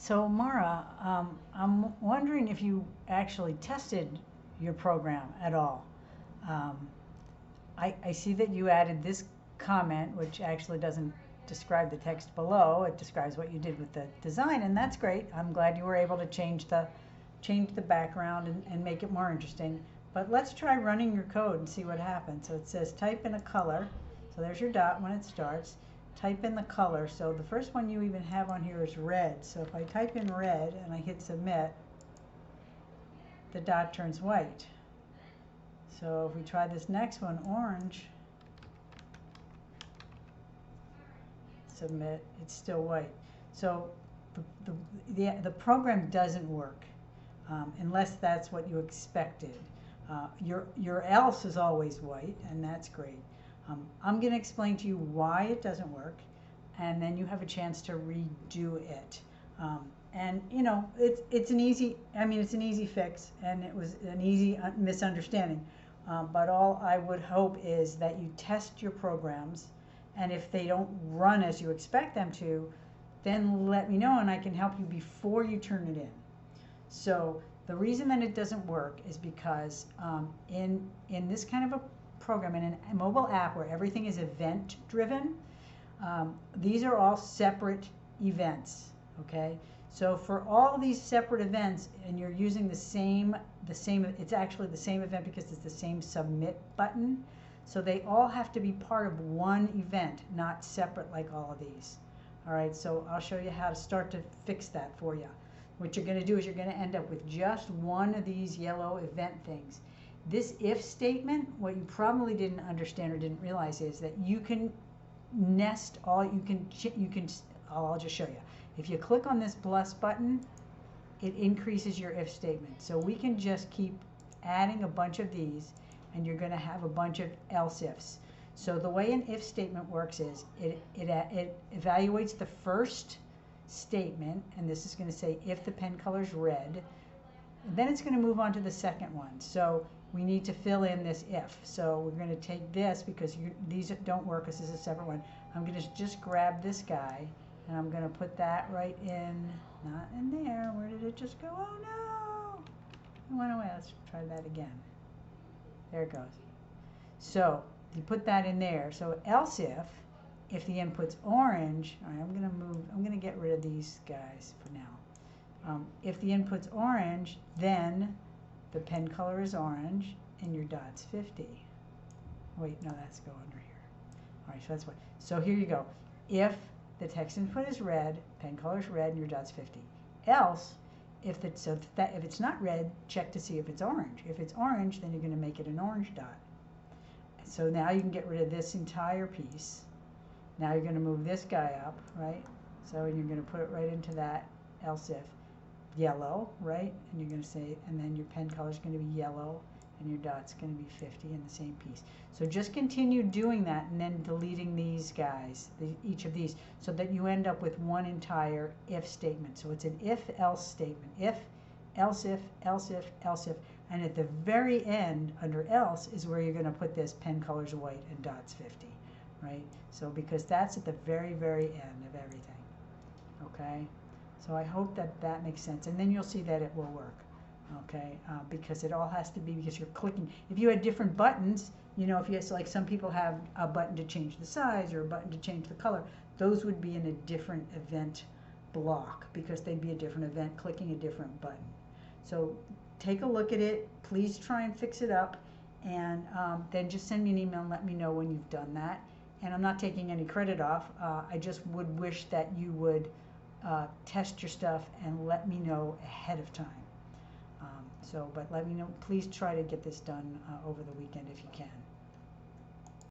So Mara, I'm wondering if you actually tested your program at all. Um, I see that you added this comment, which actually doesn't describe the text below. It describes what you did with the design, and that's great. I'm glad you were able to change the background and make it more interesting. But let's try running your code and see what happens. So it says type in a color. So there's your dot when it starts. Type in the color. So the first one you even have on here is red. So if I type in red and I hit submit, the dot turns white. So if we try this next one, orange, submit, it's still white. So the program doesn't work unless that's what you expected. Your else is always white, and that's great. I'm going to explain to you why it doesn't work, and then you have a chance to redo it. And you know, it's an easy fix, and it was an easy misunderstanding. But all I would hope is that you test your programs, and if they don't run as you expect them to, then let me know and I can help you before you turn it in. So the reason that it doesn't work is because in this kind of a program, in a mobile app where everything is event driven, these are all separate events, okay? So for all these separate events, and you're using the same, it's actually the same event because it's the same submit button. So they all have to be part of one event, not separate like all of these. All right, so I'll show you how to start to fix that for you. What you're going to do is you're going to end up with just one of these yellow event things. This if statement, what you probably didn't understand or didn't realize is that you can nest all, I'll just show you. If you click on this plus button, it increases your if statement. So we can just keep adding a bunch of these, and you're going to have a bunch of else ifs. So the way an if statement works is it evaluates the first statement, and this is going to say if the pen color is red, and then it's going to move on to the second one. So we need to fill in this if. So we're going to take this because these don't work because this is a separate one. I'm going to just grab this guy, and I'm going to put that right in, not in there. Where did it just go? Oh no! It went away. Let's try that again. There it goes. So you put that in there. So else if the input's orange, all right, I'm going to get rid of these guys for now. If the input's orange, then the pen color is orange and your dot's 50. Wait, no, that's go under here. All right, so that's what. So here you go. If the text input is red, pen color is red, and your dot's 50. Else, if it's not red, check to see if it's orange. If it's orange, then you're going to make it an orange dot. So now you can get rid of this entire piece. Now you're going to move this guy up, right? So you're going to put it right into that else if. Yellow, right? And you're going to say, and then your pen color is going to be yellow, and your dot's going to be 50 in the same piece. So just continue doing that and then deleting these guys, each of these, so that you end up with one entire if statement. So it's an if-else statement. If, else if, else if, else if. And at the very end, under else, is where you're going to put this pen color's white and dot's 50, right? So because that's at the very, very end of everything, okay? So I hope that that makes sense. And then you'll see that it will work, okay? Because it all has to be, because you're clicking. If you had different buttons, you know, if you, like some people have a button to change the size or a button to change the color, those would be in a different event block because they'd be a different event clicking a different button. So take a look at it. Please try and fix it up. And then just send me an email and let me know when you've done that. And I'm not taking any credit off. I just would wish that you would test your stuff and let me know ahead of time. But let me know, please try to get this done over the weekend if you can.